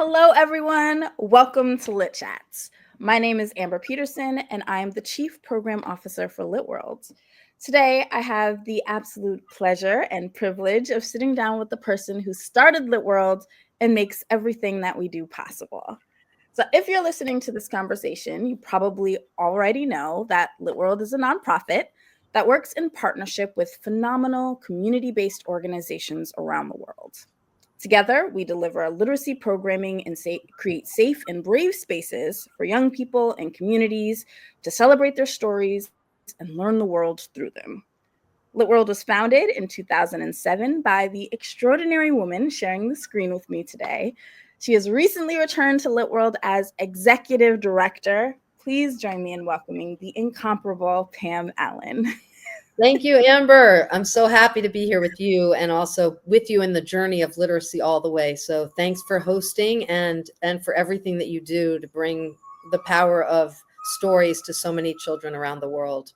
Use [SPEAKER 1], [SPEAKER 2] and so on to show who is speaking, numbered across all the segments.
[SPEAKER 1] Hello, everyone. Welcome to LitChats. My name is Amber Peterson, and I am the Chief Program Officer for LitWorld. Today, I have the absolute pleasure and privilege of sitting down with the person who started LitWorld and makes everything that we do possible. So if you're listening to this conversation, you probably already know that LitWorld is a nonprofit that works in partnership with phenomenal community-based organizations around the world. Together, we deliver literacy programming and create safe and brave spaces for young people and communities to celebrate their stories and learn the world through them. LitWorld was founded in 2007 by the extraordinary woman sharing the screen with me today. She has recently returned to LitWorld as Executive Director. Please join me in welcoming the incomparable Pam Allyn.
[SPEAKER 2] Thank you, Amber. I'm so happy to be here with you and also with you in the journey of literacy all the way. So thanks for hosting and for everything that you do to bring the power of stories to so many children around the world.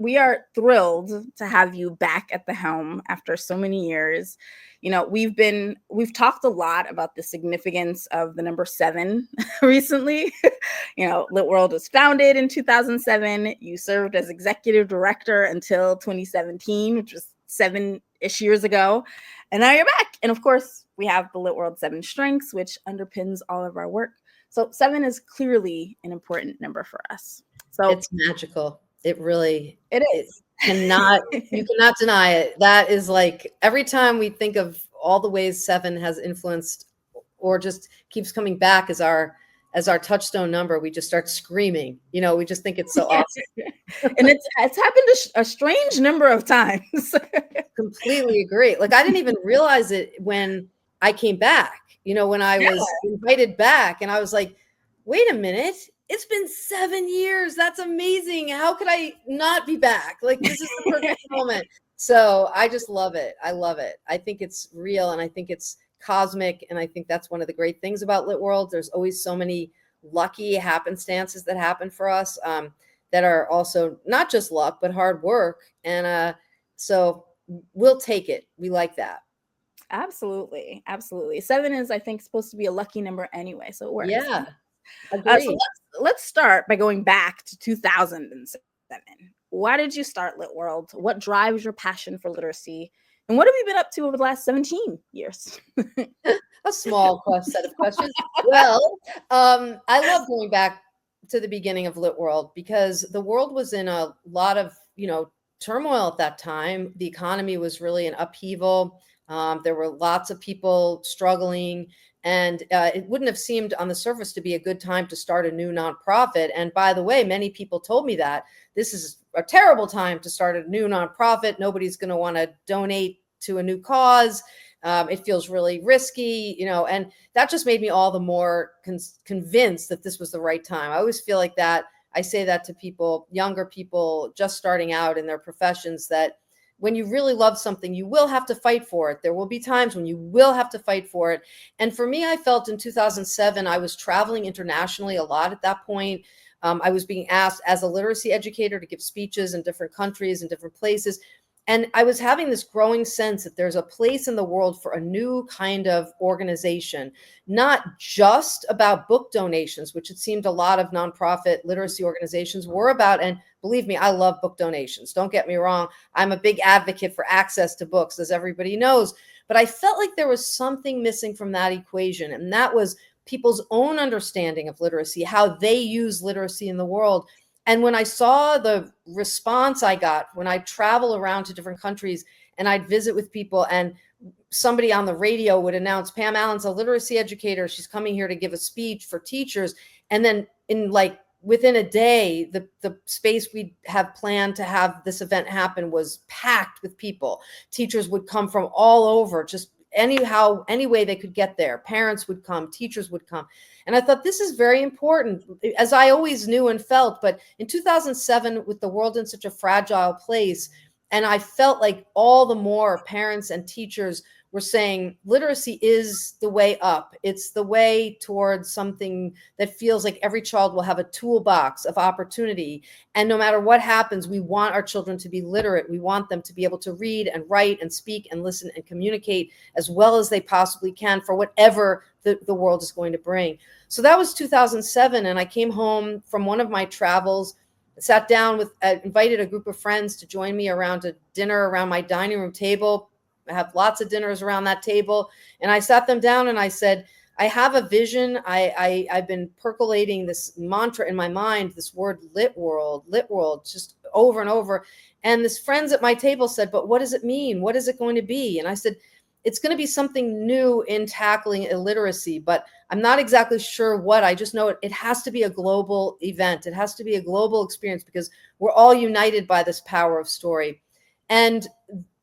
[SPEAKER 1] We are thrilled to have you back at the helm after so many years. You know, we've talked a lot about the significance of the number 7 recently. You know, LitWorld was founded in 2007. You served as executive director until 2017, which was 7-ish years ago. And now you're back. And of course, we have the LitWorld 7 Strengths, which underpins all of our work. So 7 is clearly an important number for us. So
[SPEAKER 2] it's magical. It really
[SPEAKER 1] is.
[SPEAKER 2] You cannot deny it. That is like every time we think of all the ways 7 has influenced or just keeps coming back as our touchstone number, we just start screaming. You know, we just think it's so awesome.
[SPEAKER 1] And it's happened a strange number of times.
[SPEAKER 2] Completely agree. Like I didn't even realize it when I came back, you know, when I was invited back and I was like, wait a minute. It's been 7 years. That's amazing. How could I not be back? Like, this is the perfect moment. So I just love it. I love it. I think it's real and I think it's cosmic. And I think that's one of the great things about LitWorld. There's always so many lucky happenstances that happen for us that are also not just luck, but hard work. And so we'll take it. We like that.
[SPEAKER 1] Absolutely. Absolutely. 7 is, I think, supposed to be a lucky number anyway. So it works.
[SPEAKER 2] Yeah.
[SPEAKER 1] So let's start by going back to 2007. Why did you start LitWorld? What drives your passion for literacy? And what have you been up to over the last 17 years?
[SPEAKER 2] A small set of questions. Well, I love going back to the beginning of LitWorld because the world was in a lot of, turmoil at that time. The economy was really in upheaval. There were lots of people struggling. And it wouldn't have seemed on the surface to be a good time to start a new nonprofit. And by the way, many people told me that this is a terrible time to start a new nonprofit. Nobody's going to want to donate to a new cause. It feels really risky, and that just made me all the more convinced that this was the right time. I always feel like that. I say that to people, younger people just starting out in their professions, that when you really love something, you will have to fight for it. There will be times when you will have to fight for it. And for me, I felt in 2007, I was traveling internationally a lot at that point. I was being asked as a literacy educator to give speeches in different countries and different places. And I was having this growing sense that there's a place in the world for a new kind of organization, not just about book donations, which it seemed a lot of nonprofit literacy organizations were about. And believe me, I love book donations. Don't get me wrong. I'm a big advocate for access to books, as everybody knows. But I felt like there was something missing from that equation. And that was people's own understanding of literacy, how they use literacy in the world. And when I saw the response I got when I travel around to different countries and I'd visit with people and somebody on the radio would announce, Pam Allyn's a literacy educator. She's coming here to give a speech for teachers. And then within a day, the space we have planned to have this event happen was packed with people. Teachers would come from all over, just any way they could get there. Parents would come, teachers would come. And I thought this is very important, as I always knew and felt. But in 2007, with the world in such a fragile place, and I felt like all the more parents and teachers we're saying literacy is the way up. It's the way towards something that feels like every child will have a toolbox of opportunity. And no matter what happens, we want our children to be literate. We want them to be able to read and write and speak and listen and communicate as well as they possibly can for whatever the world is going to bring. So that was 2007. And I came home from one of my travels, sat down with, invited a group of friends to join me around a dinner around my dining room table. I have lots of dinners around that table. And I sat them down and I said, I have a vision. I've been percolating this mantra in my mind, this word LitWorld, just over and over. And this friends at my table said, but what does it mean? What is it going to be? And I said, it's going to be something new in tackling illiteracy, but I'm not exactly sure what. I just know it has to be a global event. It has to be a global experience because we're all united by this power of story. And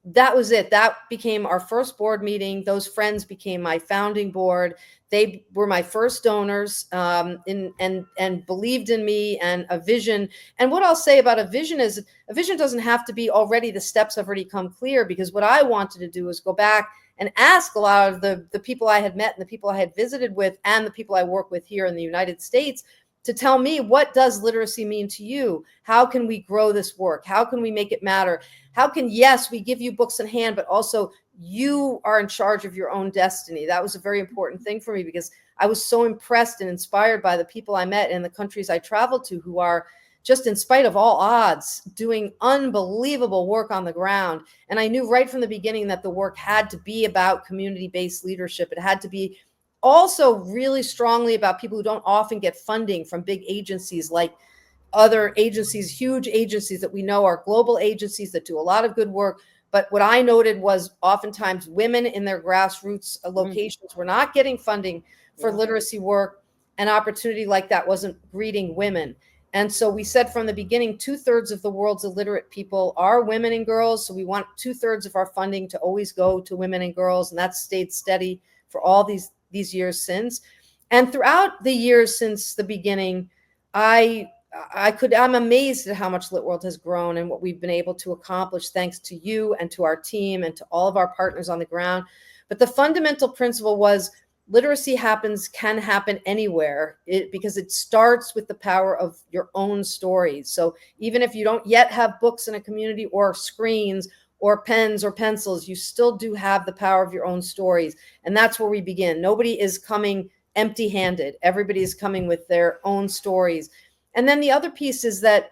[SPEAKER 2] that was it. That became our first board meeting. Those friends became my founding board. They were my first donors, and believed in me and a vision. And what I'll say about a vision is a vision doesn't have to be already the steps have already come clear, because what I wanted to do is go back and ask a lot of the people I had met and the people I had visited with and the people I work with here in the United States to tell me, what does literacy mean to you? How can we grow this work? How can we make it matter? How can, yes, we give you books in hand, but also you are in charge of your own destiny. That was a very important thing for me because I was so impressed and inspired by the people I met in the countries I traveled to who are just, in spite of all odds, doing unbelievable work on the ground. And I knew right from the beginning that the work had to be about community-based leadership. It had to be also really strongly about people who don't often get funding from big agencies like other agencies, huge agencies that we know are global agencies that do a lot of good work. But what I noted was oftentimes women in their grassroots locations were not getting funding for literacy work. An opportunity like that wasn't greeting women. And so we said from the beginning, 2/3 of the world's illiterate people are women and girls. So we want 2/3 of our funding to always go to women and girls. And that's stayed steady for all these years since. And throughout the years since the beginning, I'm amazed at how much LitWorld has grown and what we've been able to accomplish thanks to you and to our team and to all of our partners on the ground. But the fundamental principle was literacy can happen anywhere because it starts with the power of your own stories. So even if you don't yet have books in a community or screens or pens or pencils, you still do have the power of your own stories. And that's where we begin. Nobody is coming empty-handed. Everybody is coming with their own stories. And then the other piece is that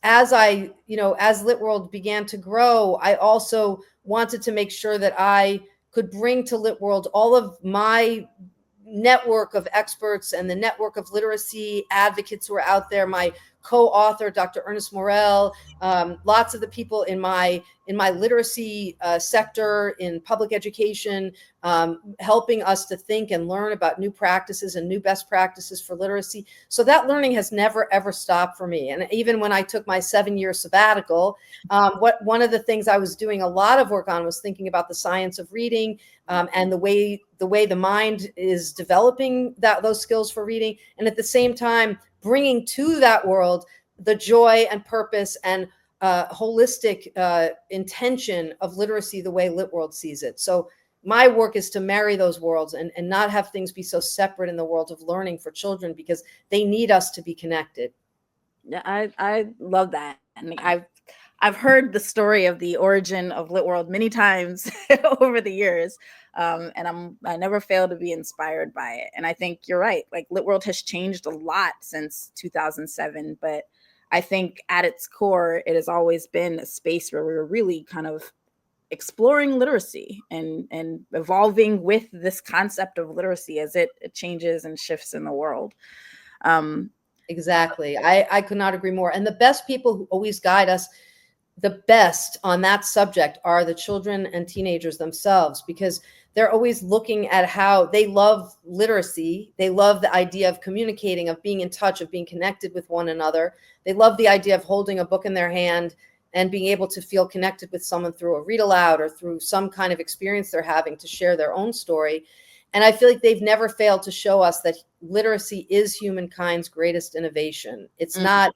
[SPEAKER 2] as LitWorld began to grow, I also wanted to make sure that I could bring to LitWorld all of my network of experts and the network of literacy advocates who are out there, my co-author, Dr. Ernest Morel, lots of the people in my literacy sector, in public education, helping us to think and learn about new practices and new best practices for literacy. So that learning has never, ever stopped for me. And even when I took my 7-year sabbatical, one of the things I was doing a lot of work on was thinking about the science of reading and the way the mind is developing those skills for reading. And at the same time, bringing to that world the joy and purpose and holistic intention of literacy the way LitWorld sees it. So my work is to marry those worlds and not have things be so separate in the world of learning for children, because they need us to be connected.
[SPEAKER 1] Yeah, I love that. And I've heard the story of the origin of LitWorld many times over the years. And I never fail to be inspired by it. And I think you're right. Like, LitWorld has changed a lot since 2007, but I think at its core, it has always been a space where we were really kind of exploring literacy and evolving with this concept of literacy as it changes and shifts in the world.
[SPEAKER 2] Exactly. I could not agree more. And the best people who always guide us the best on that subject are the children and teenagers themselves, because they're always looking at how they love literacy. They love the idea of communicating, of being in touch, of being connected with one another. They love the idea of holding a book in their hand and being able to feel connected with someone through a read aloud or through some kind of experience they're having to share their own story. And I feel like they've never failed to show us that literacy is humankind's greatest innovation. It's not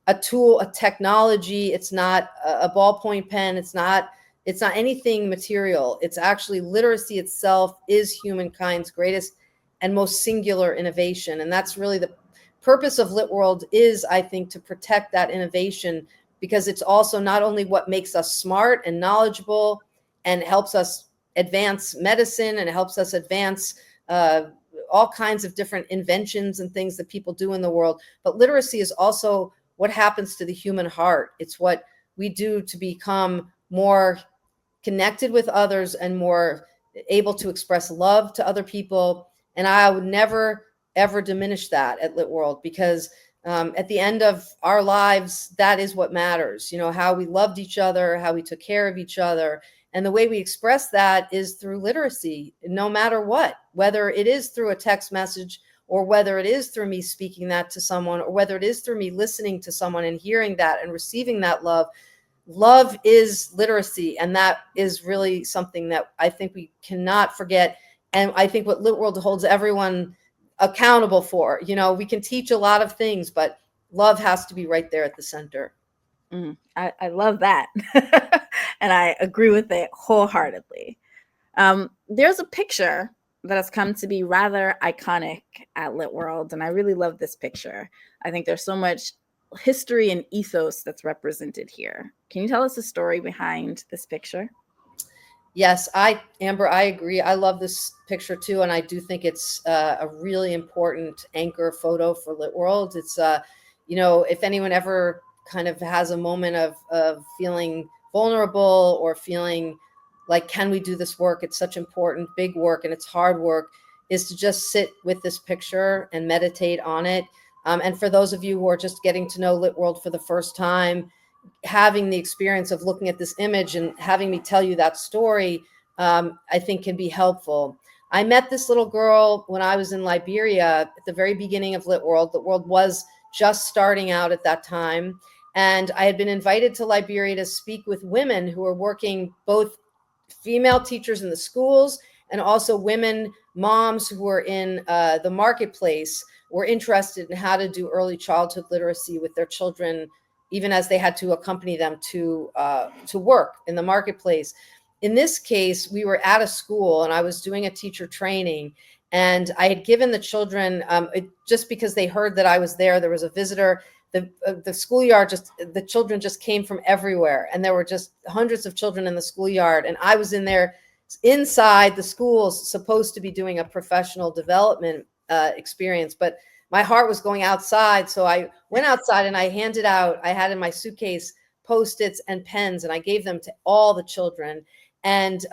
[SPEAKER 2] a tool, a technology. It's not a ballpoint pen. It's not It's not anything material. It's actually literacy itself is humankind's greatest and most singular innovation. And that's really the purpose of LitWorld is, I think, to protect that innovation, because it's also not only what makes us smart and knowledgeable and helps us advance medicine and helps us advance all kinds of different inventions and things that people do in the world, but literacy is also what happens to the human heart. It's what we do to become more connected with others and more able to express love to other people. And I would never, ever diminish that at LitWorld, because at the end of our lives, that is what matters. You know, how we loved each other, how we took care of each other. And the way we express that is through literacy, no matter what, whether it is through a text message or whether it is through me speaking that to someone, or whether it is through me listening to someone and hearing that and receiving that love. Love is literacy. And that is really something that I think we cannot forget. And I think what LitWorld holds everyone accountable for. You know, we can teach a lot of things, but love has to be right there at the center.
[SPEAKER 1] I love that. And I agree with it wholeheartedly. There's a picture that has come to be rather iconic at LitWorld, and I really love this picture. I think there's so much history and ethos that's represented here. Can you tell us the story behind this picture?
[SPEAKER 2] Yes, Amber, I agree. I love this picture too, and I do think it's a really important anchor photo for LitWorld. It's, you know, if anyone ever kind of has a moment of feeling vulnerable or feeling like, can we do this work? It's such important, big work, and it's hard work, is to just sit with this picture and meditate on it. And for those of you who are just getting to know LitWorld for the first time, having the experience of looking at this image and having me tell you that story, I think can be helpful. I met this little girl when I was in Liberia at the very beginning of LitWorld. LitWorld was just starting out at that time. And I had been invited to Liberia to speak with women who were working, both female teachers in the schools and also women moms who were in the marketplace, were interested in how to do early childhood literacy with their children, even as they had to accompany them to work in the marketplace. In this case, we were at a school and I was doing a teacher training, and I had given the children, just because they heard that I was there, there was a visitor, the schoolyard, the children just came from everywhere. And there were just hundreds of children in the schoolyard. And I was in there inside the schools, supposed to be doing a professional development experience, but my heart was going outside. So I went outside and I handed out, I had in my suitcase Post-its and pens, and I gave them to all the children, and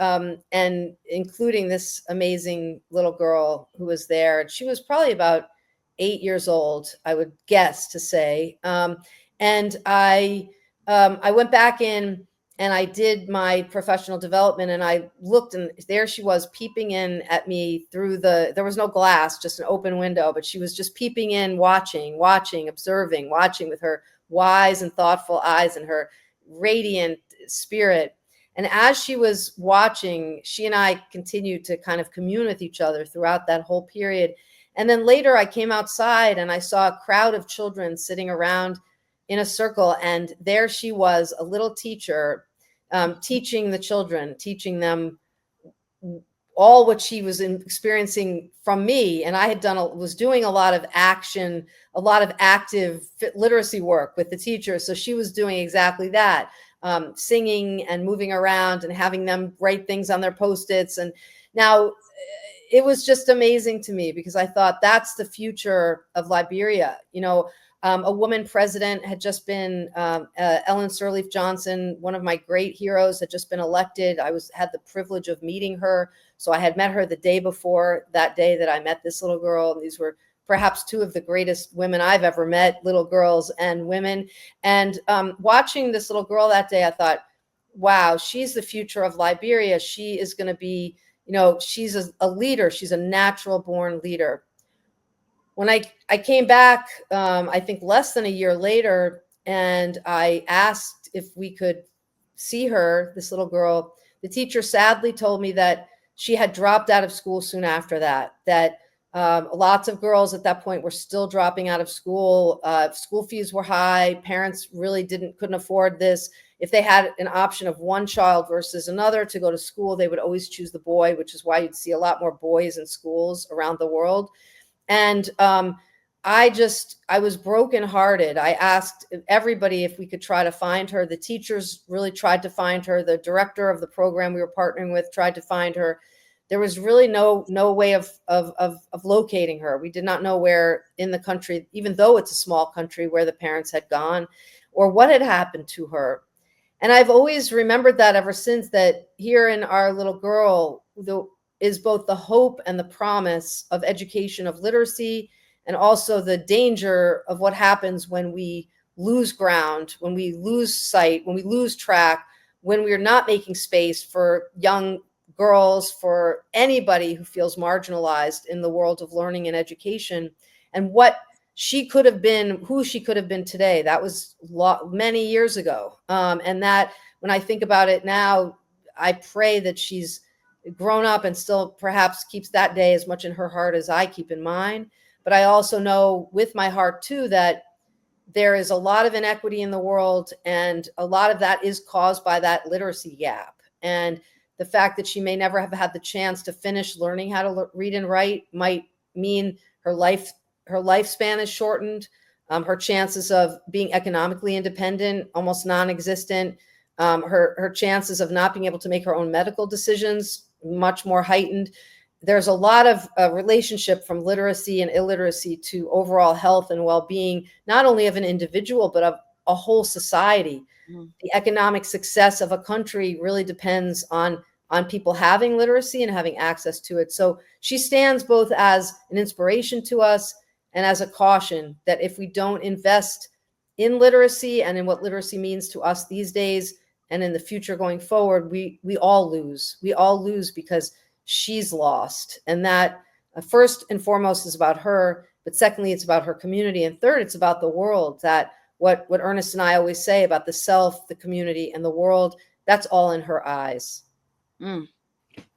[SPEAKER 2] including this amazing little girl who was there. She was probably about 8 years old, I would guess to say. And I went back in and I did my professional development, and I looked, and there she was peeping in at me through there was no glass, just an open window, but she was just peeping in, watching, observing, watching with her wise and thoughtful eyes and her radiant spirit. And as she was watching, she and I continued to kind of commune with each other throughout that whole period. And then later I came outside and I saw a crowd of children sitting around in a circle. And there she was, a little teacher, teaching the children, teaching them all what she was experiencing from me. And I had was doing a lot of action, a lot of active literacy work with the teachers. So she was doing exactly that, singing and moving around and having them write things on their Post-its. And now it was just amazing to me, because I thought that's the future of Liberia. You know, a woman president had just been, Ellen Sirleaf Johnson, one of my great heroes, had just been elected. I had the privilege of meeting her. So I had met her the day before that day that I met this little girl. And these were perhaps two of the greatest women I've ever met, little girls and women. And watching this little girl that day, I thought, wow, she's the future of Liberia. She is going to be, you know, she's a leader. She's a natural born leader. When I came back, I think less than a year later, and I asked if we could see her, this little girl, the teacher sadly told me that she had dropped out of school soon after that Lots of girls at that point were still dropping out of school. School fees were high. Parents really couldn't afford this. If they had an option of one child versus another to go to school, they would always choose the boy, which is why you'd see a lot more boys in schools around the world. And I was brokenhearted. I asked everybody if we could try to find her. The teachers really tried to find her. The director of the program we were partnering with tried to find her. There was really no way of locating her. We did not know where in the country, even though it's a small country, where the parents had gone or what had happened to her. And I've always remembered that ever since, that here in our little girl is both the hope and the promise of education, of literacy, and also the danger of what happens when we lose ground, when we lose sight, when we lose track, when we're not making space for young girls, for anybody who feels marginalized in the world of learning and education, and what she could have been, who she could have been today. That was many years ago. And that when I think about it now, I pray that she's grown up and still perhaps keeps that day as much in her heart as I keep in mine. But I also know with my heart too, that there is a lot of inequity in the world, and a lot of that is caused by that literacy gap. And the fact that she may never have had the chance to finish learning how to read and write might mean her lifespan is shortened. Her chances of being economically independent, almost non-existent. Her chances of not being able to make her own medical decisions, much more heightened. There's a lot of relationship from literacy and illiteracy to overall health and well-being, not only of an individual, but of a whole society. The economic success of a country really depends on people having literacy and having access to it. So she stands both as an inspiration to us and as a caution that if we don't invest in literacy and in what literacy means to us these days and in the future going forward, we all lose. We all lose because she's lost. And that first and foremost is about her, but secondly, it's about her community. And third, it's about the world. That what Ernest and I always say about the self, the community, and the world, that's all in her eyes.
[SPEAKER 1] I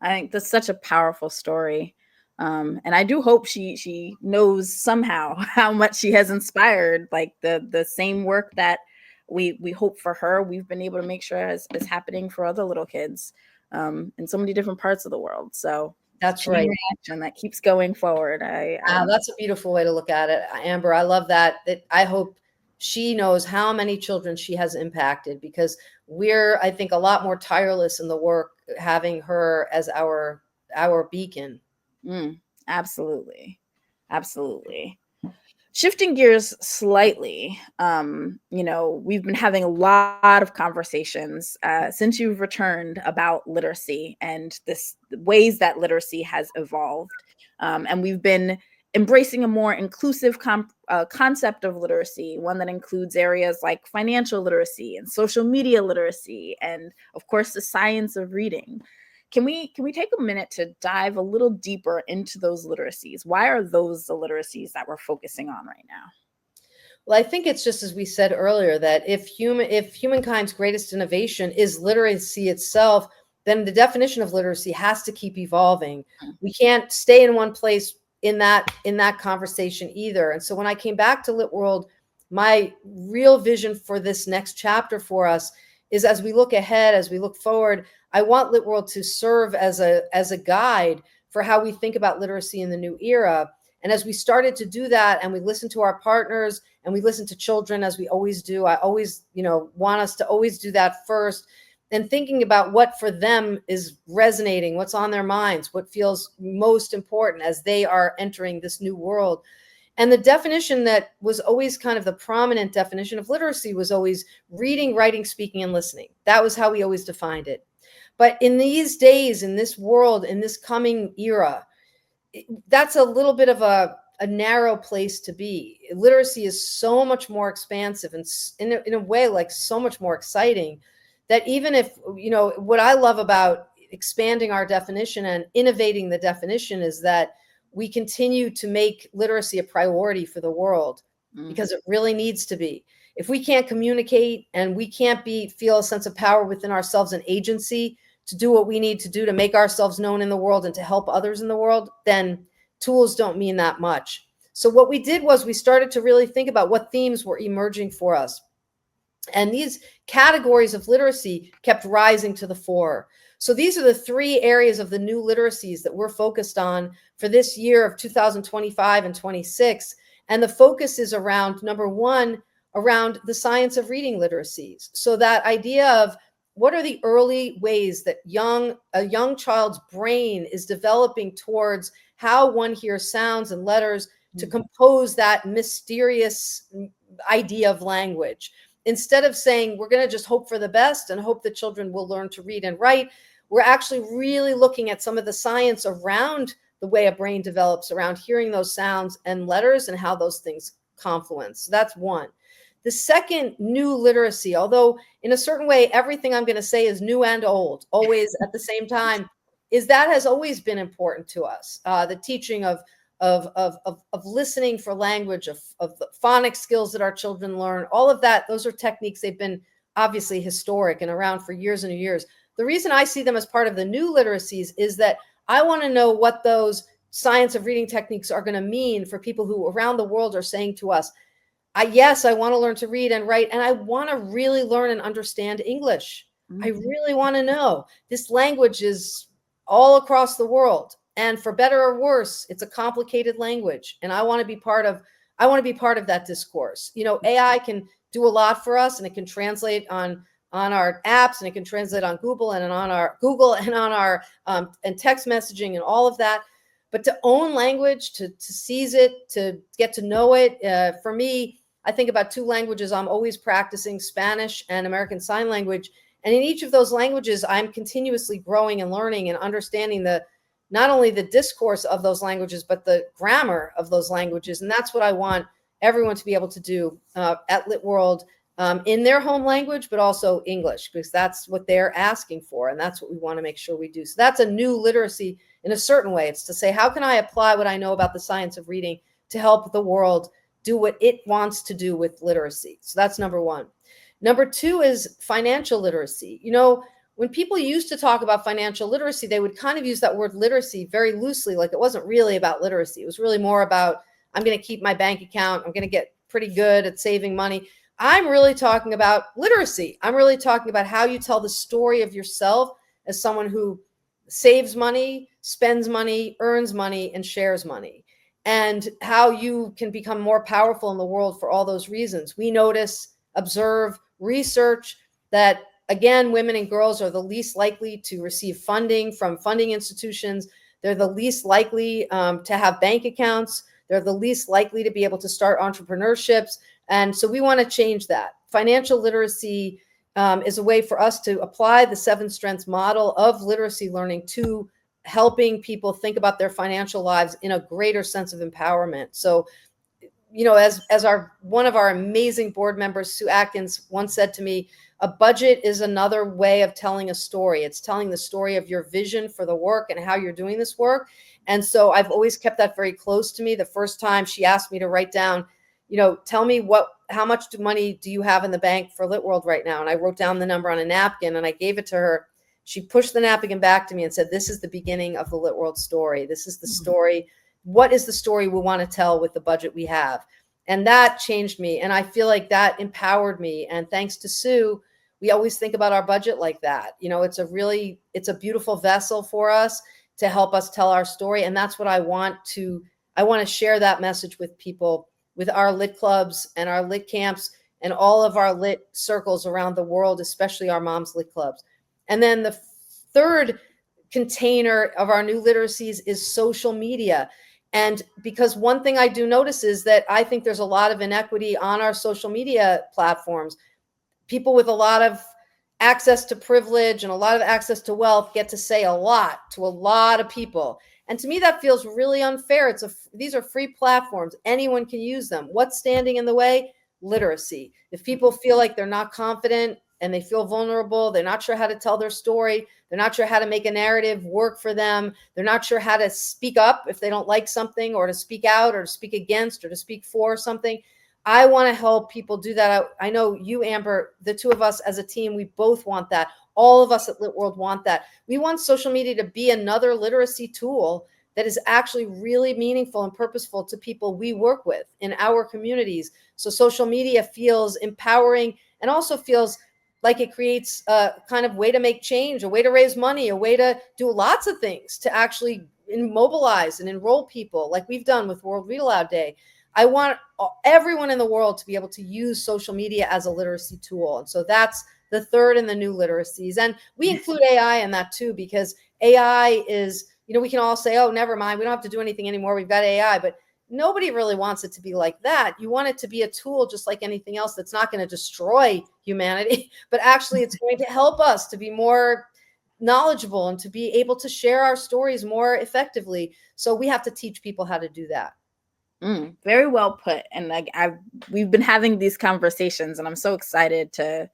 [SPEAKER 1] think that's such a powerful story. And I do hope she knows somehow how much she has inspired, like the same work that we hope for her, we've been able to make sure is happening for other little kids in so many different parts of the world. So
[SPEAKER 2] that's right.
[SPEAKER 1] Reaction that keeps going forward.
[SPEAKER 2] That's a beautiful way to look at it, Amber. I love that. I hope she knows how many children she has impacted, because we're, I think, a lot more tireless in the work having her as our beacon.
[SPEAKER 1] Absolutely. Shifting gears slightly, we've been having a lot of conversations since you've returned about literacy and the ways that literacy has evolved. And we've been embracing a more inclusive concept of literacy, one that includes areas like financial literacy and social media literacy, and of course, the science of reading. Can we take a minute to dive a little deeper into those literacies? Why are those the literacies that we're focusing on right now?
[SPEAKER 2] Well, I think it's just as we said earlier, that if humankind's greatest innovation is literacy itself, then the definition of literacy has to keep evolving. We can't stay in one place in that conversation either. And so when I came back to LitWorld, my real vision for this next chapter for us is, as we look ahead, as we look forward, I want LitWorld to serve as a guide for how we think about literacy in the new era. And as we started to do that, and we listened to our partners and we listened to children, as we always do, I always, want us to always do that first, and thinking about what for them is resonating, what's on their minds, what feels most important as they are entering this new world. And the definition that was always kind of the prominent definition of literacy was always reading, writing, speaking, and listening. That was how we always defined it. But in these days, in this world, in this coming era, that's a little bit of a narrow place to be. Literacy is so much more expansive and in a way, like so much more exciting, that even if, what I love about expanding our definition and innovating the definition is that we continue to make literacy a priority for the world, because it really needs to be. If we can't communicate and we can't feel a sense of power within ourselves and agency to do what we need to do to make ourselves known in the world and to help others in the world, then tools don't mean that much. So what we did was we started to really think about what themes were emerging for us. And these categories of literacy kept rising to the fore. So these are the three areas of the new literacies that we're focused on for this year of 2025 and 26. And the focus is around, number one, around the science of reading literacies. So that idea of what are the early ways that a young child's brain is developing towards how one hears sounds and letters to compose that mysterious idea of language. Instead of saying we're going to just hope for the best and hope that children will learn to read and write, we're actually really looking at some of the science around the way a brain develops around hearing those sounds and letters and how those things confluence. So that's one. The second new literacy, although in a certain way, everything I'm going to say is new and old, always at the same time, is that has always been important to us. The teaching of listening for language, of the phonics skills that our children learn, all of that, those are techniques. They've been obviously historic and around for years and years. The reason I see them as part of the new literacies is that I want to know what those science of reading techniques are going to mean for people who around the world are saying to us, yes, I want to learn to read and write, and I want to really learn and understand English. I really want to know. This language is all across the world. And for better or worse, it's a complicated language. And I want to be part of that discourse. You know, AI can do a lot for us, and it can translate on our apps, and it can translate on Google and on our and text messaging and all of that. But to own language, to seize it, to get to know it, for me, I think about two languages I'm always practicing: Spanish and American Sign Language. And in each of those languages, I'm continuously growing and learning and understanding not only the discourse of those languages, but the grammar of those languages. And that's what I want everyone to be able to do at LitWorld in their home language, but also English, because that's what they're asking for. And that's what we want to make sure we do. So that's a new literacy in a certain way. It's to say, how can I apply what I know about the science of reading to help the world do what it wants to do with literacy? So that's number one. Number two is financial literacy. You know, when people used to talk about financial literacy, they would kind of use that word literacy very loosely, like it wasn't really about literacy. It was really more about, I'm going to keep my bank account. I'm going to get pretty good at saving money. I'm really talking about literacy. I'm really talking about how you tell the story of yourself as someone who saves money, spends money, earns money, and shares money, and how you can become more powerful in the world for all those reasons. We notice, observe, research that, again, women and girls are the least likely to receive funding from funding institutions. They're the least likely to have bank accounts. They're the least likely to be able to start entrepreneurships. And so we want to change that. Financial literacy is a way for us to apply the 7 strengths model of literacy learning to helping people think about their financial lives in a greater sense of empowerment. So, you know, as one of our amazing board members, Sue Atkins, once said to me, a budget is another way of telling a story. It's telling the story of your vision for the work and how you're doing this work. And so I've always kept that very close to me. The first time she asked me to write down, you know, tell me how much money do you have in the bank for LitWorld right now? And I wrote down the number on a napkin and I gave it to her. She pushed the napkin back to me and said, this is the beginning of the LitWorld story. This is the story. What is the story we want to tell with the budget we have? And that changed me. And I feel like that empowered me. And thanks to Sue, we always think about our budget like that. You know, it's a beautiful vessel for us to help us tell our story. And that's what I want to share that message with people, with our lit clubs and our lit camps and all of our lit circles around the world, especially our moms lit clubs. And then the third container of our new literacies is social media. And because one thing I do notice is that I think there's a lot of inequity on our social media platforms. People with a lot of access to privilege and a lot of access to wealth get to say a lot to a lot of people. And to me, that feels really unfair. These are free platforms. Anyone can use them. What's standing in the way? Literacy. If people feel like they're not confident and they feel vulnerable, they're not sure how to tell their story, they're not sure how to make a narrative work for them, they're not sure how to speak up if they don't like something, or to speak out, or to speak against, or to speak for something. I want to help people do that. I know you, Amber, the two of us as a team, we both want that. All of us at LitWorld want that. We want social media to be another literacy tool that is actually really meaningful and purposeful to people we work with in our communities. So social media feels empowering and also feels like it creates a kind of way to make change, a way to raise money, a way to do lots of things to actually mobilize and enroll people like we've done with World Read Aloud Day. I want everyone in the world to be able to use social media as a literacy tool. And so that's the third in the new literacies. And we include AI in that too, because AI is, we can all say, oh, never mind, we don't have to do anything anymore, we've got AI, but nobody really wants it to be like that. You want it to be a tool just like anything else that's not going to destroy humanity, but actually it's going to help us to be more knowledgeable and to be able to share our stories more effectively. So we have to teach people how to do that.
[SPEAKER 1] Very well put. And like we've been having these conversations, and I'm so excited to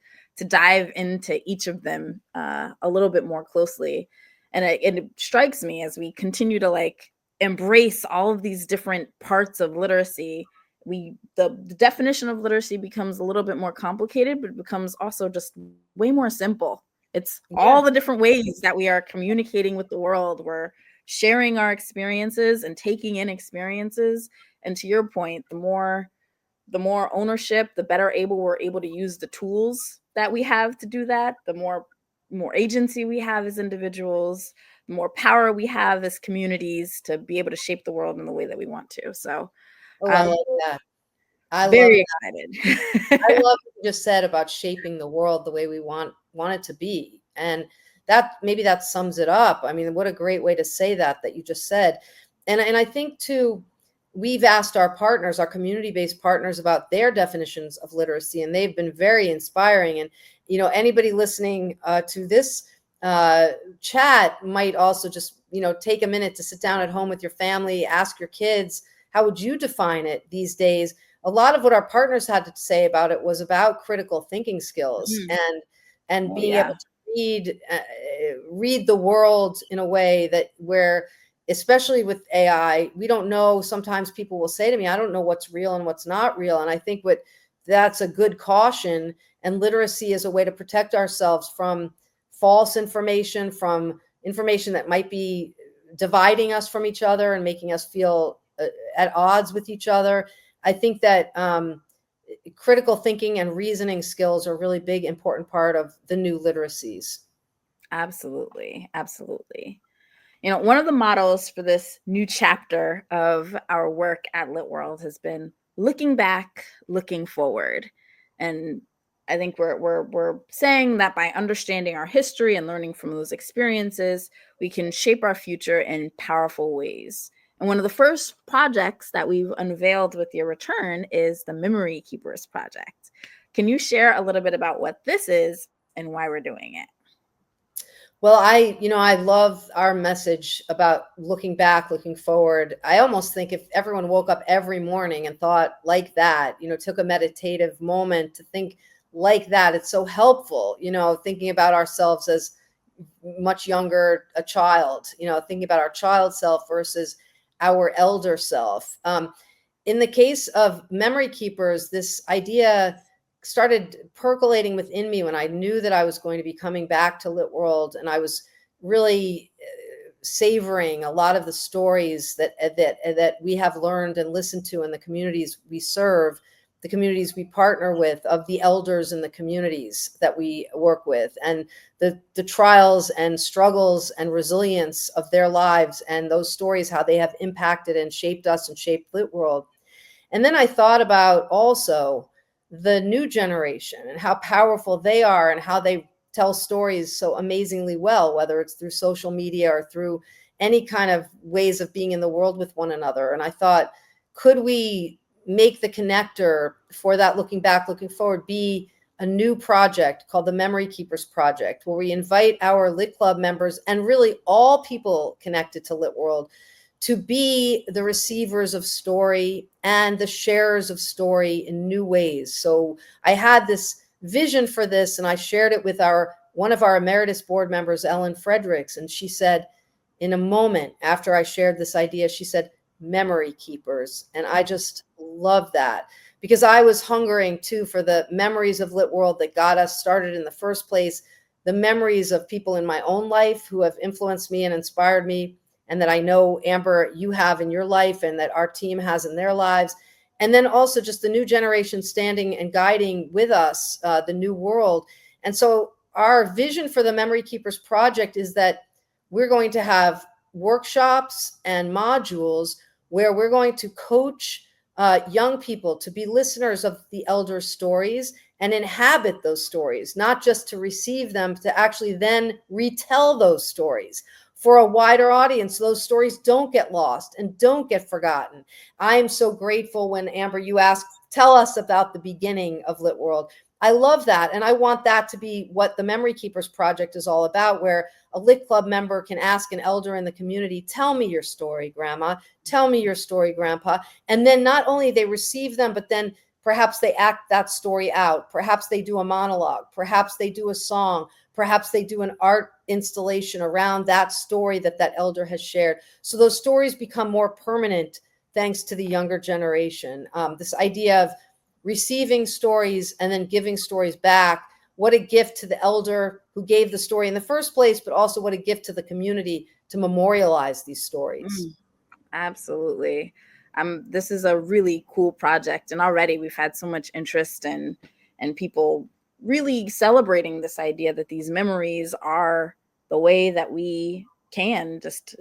[SPEAKER 1] dive into each of them a little bit more closely. And it strikes me as we continue to like embrace all of these different parts of literacy, the definition of literacy becomes a little bit more complicated, but it becomes also just way more simple. It's all the different ways that we are communicating with the world. We're sharing our experiences and taking in experiences. And to your point, the more ownership, the better we're able to use the tools that we have to do that, the more agency we have as individuals, the more power we have as communities to be able to shape the world in the way that we want to. So
[SPEAKER 2] I love that.
[SPEAKER 1] Very excited.
[SPEAKER 2] I love what you just said about shaping the world the way we want it to be. And that sums it up. I mean, what a great way to say that you just said. And I think too, we've asked our partners, our community-based partners, about their definitions of literacy, and they've been very inspiring. And, anybody listening to this chat might also just, take a minute to sit down at home with your family, ask your kids, how would you define it these days? A lot of what our partners had to say about it was about critical thinking skills and being able to read the world in a way where, especially with AI, we don't know. Sometimes people will say to me, I don't know what's real and what's not real. And I think that's a good caution. And literacy is a way to protect ourselves from false information, from information that might be dividing us from each other and making us feel at odds with each other. I think that critical thinking and reasoning skills are a really big, important part of the new literacies.
[SPEAKER 1] Absolutely. Absolutely. One of the models for this new chapter of our work at LitWorld has been looking back, looking forward. And I think we're saying that by understanding our history and learning from those experiences, we can shape our future in powerful ways. And one of the first projects that we've unveiled with your return is the Memory Keepers Project. Can you share a little bit about what this is and why we're doing it?
[SPEAKER 2] Well, I love our message about looking back, looking forward. I almost think if everyone woke up every morning and thought like that, took a meditative moment to think like that, it's so helpful, thinking about ourselves as much younger, a child, thinking about our child self versus our elder self. In the case of Memory Keepers, this idea started percolating within me when I knew that I was going to be coming back to LitWorld, and I was really savoring a lot of the stories that we have learned and listened to in the communities we serve, the communities we partner with, of the elders in the communities that we work with, and the trials and struggles and resilience of their lives, and those stories, how they have impacted and shaped us and shaped LitWorld. And then I thought about also the new generation and how powerful they are and how they tell stories so amazingly well, whether it's through social media or through any kind of ways of being in the world with one another. And I thought, could we make the connector for that looking back, looking forward be a new project called the Memory Keepers Project, where we invite our Lit Club members and really all people connected to LitWorld to be the receivers of story and the sharers of story in new ways. So I had this vision for this, and I shared it with one of our emeritus board members, Ellen Fredericks, and she said, in a moment after I shared this idea, she said, Memory Keepers. And I just love that, because I was hungering too for the memories of LitWorld that got us started in the first place, the memories of people in my own life who have influenced me and inspired me, and that I know, Amber, you have in your life and that our team has in their lives. And then also just the new generation standing and guiding with us, the new world. And so our vision for the Memory Keepers Project is that we're going to have workshops and modules where we're going to coach young people to be listeners of the elder stories and inhabit those stories, not just to receive them, to actually then retell those stories for a wider audience, so those stories don't get lost and don't get forgotten. I am so grateful when, Amber, you asked, tell us about the beginning of LitWorld. I love that. And I want that to be what the Memory Keepers Project is all about, where a Lit Club member can ask an elder in the community, tell me your story, Grandma. Tell me your story, Grandpa. And then not only they receive them, but then perhaps they act that story out. Perhaps they do a monologue. Perhaps they do a song. Perhaps they do an art installation around that story that that elder has shared. So those stories become more permanent thanks to the younger generation. This idea of receiving stories and then giving stories back. What a gift to the elder who gave the story in the first place, but also what a gift to the community to memorialize these stories.
[SPEAKER 1] Absolutely. This is a really cool project, and already we've had so much interest and people really celebrating this idea that these memories are the way that we can just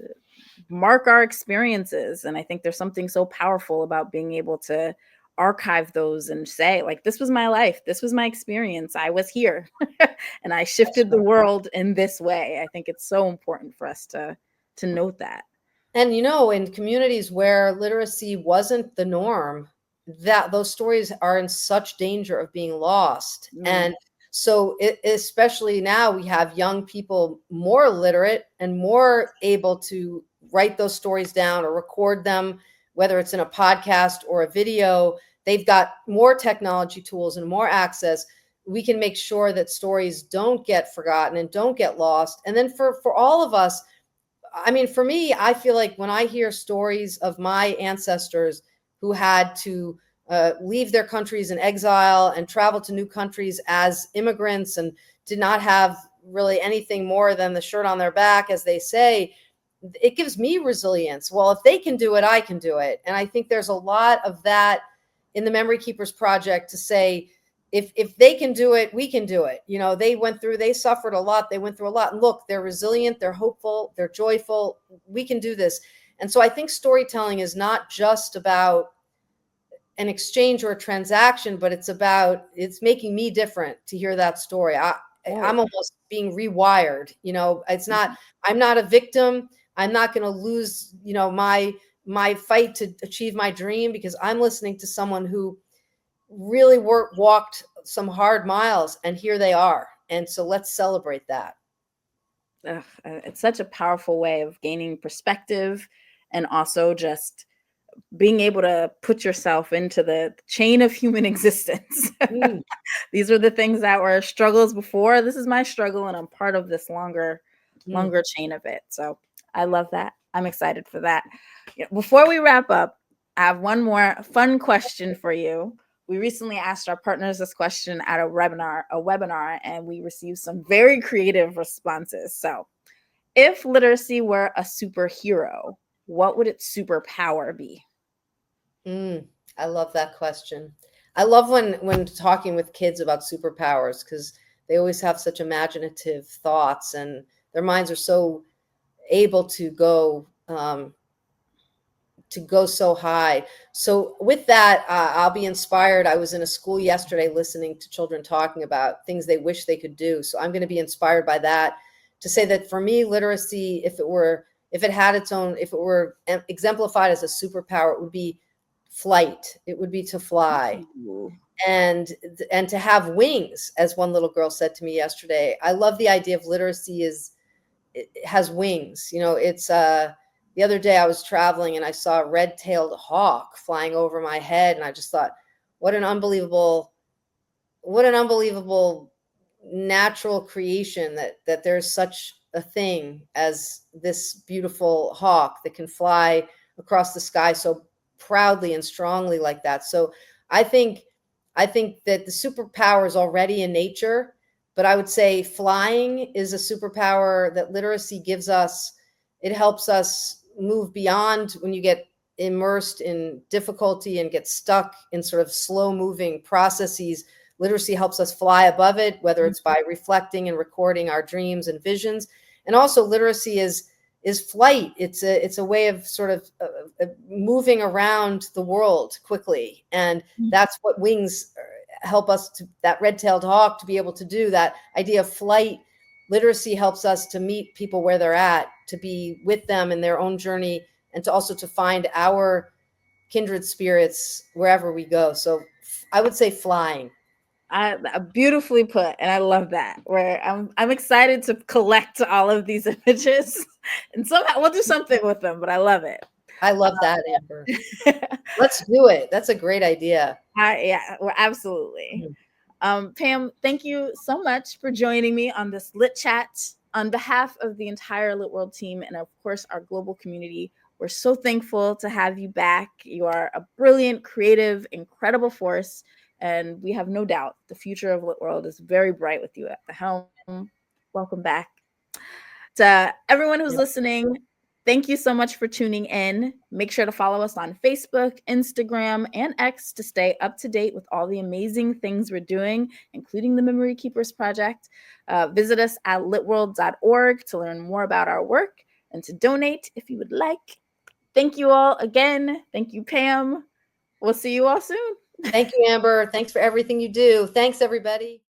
[SPEAKER 1] mark our experiences. And I think there's something so powerful about being able to archive those and say, like, this was my life, this was my experience, I was here, and I shifted the world in this way. I think it's so important for us to note that.
[SPEAKER 2] And, you know, in communities where literacy wasn't the norm, that those stories are in such danger of being lost. And so especially now we have young people more literate and more able to write those stories down or record them, whether it's in a podcast or a video. They've got more technology tools and more access. We can make sure that stories don't get forgotten and don't get lost. And then for all of us, I mean, for me, I feel like when I hear stories of my ancestors who had to leave their countries in exile and travel to new countries as immigrants and did not have really anything more than the shirt on their back, as they say, it gives me resilience. Well, if they can do it, I can do it. And I think there's a lot of that in the Memory Keepers Project to say, if they can do it, we can do it. You know, they suffered a lot. They went through a lot. And look, they're resilient, they're hopeful, they're joyful. We can do this. And so I think storytelling is not just about an exchange or a transaction, but it's making me different to hear that story. I'm almost being rewired. You know, I'm not a victim. I'm not going to lose, you know, my fight to achieve my dream because I'm listening to someone who really walked some hard miles, and here they are. And so let's celebrate that.
[SPEAKER 1] It's such a powerful way of gaining perspective and also just being able to put yourself into the chain of human existence. These are the things that were struggles before. This is my struggle, and I'm part of this longer chain of it. So I love that. I'm excited for that. Before we wrap up, I have one more fun question for you. We recently asked our partners this question at a webinar, and we received some very creative responses. So, if literacy were a superhero, what would its superpower be?
[SPEAKER 2] I love that question. I love when talking with kids about superpowers, because they always have such imaginative thoughts and their minds are so able to go so high. So with that, I'll be inspired. I was in a school yesterday listening to children talking about things they wish they could do. So I'm going to be inspired by that to say that for me, literacy, if it were exemplified as a superpower, it would be flight. It would be to fly. And to have wings, as one little girl said to me yesterday. I love the idea of literacy it has wings. You know, it's the other day I was traveling and I saw a red-tailed hawk flying over my head, and I just thought, what an unbelievable natural creation that there's such a thing as this beautiful hawk that can fly across the sky so proudly and strongly like that. So I think that the superpower is already in nature, but I would say flying is a superpower that literacy gives us It helps us move beyond when you get immersed in difficulty and get stuck in sort of slow moving processes. Literacy helps us fly above it, whether it's by reflecting and recording our dreams and visions. And also literacy is flight. It's a way of sort of moving around the world quickly. And that's what wings help us to, that red-tailed hawk, to be able to do. That idea of flight. Literacy helps us to meet people where they're at, to be with them in their own journey, and to also to find our kindred spirits wherever we go. So I would say flying.
[SPEAKER 1] Beautifully put, and I love that. Where I'm excited to collect all of these images, and somehow we'll do something with them. But I love it.
[SPEAKER 2] I love that, Amber. Let's do it. That's a great idea.
[SPEAKER 1] Yeah, well, absolutely. Pam, thank you so much for joining me on this Lit Chat. On behalf of the entire LitWorld team and of course our global community, we're so thankful to have you back. You are a brilliant, creative, incredible force, and we have no doubt the future of LitWorld is very bright with you at the helm. Welcome back. To everyone who's listening, thank you so much for tuning in. Make sure to follow us on Facebook, Instagram, and X to stay up to date with all the amazing things we're doing, including the Memory Keepers Project. Visit us at litworld.org to learn more about our work and to donate if you would like. Thank you all again. Thank you, Pam. We'll see you all soon.
[SPEAKER 2] Thank you, Amber. Thanks for everything you do. Thanks, everybody.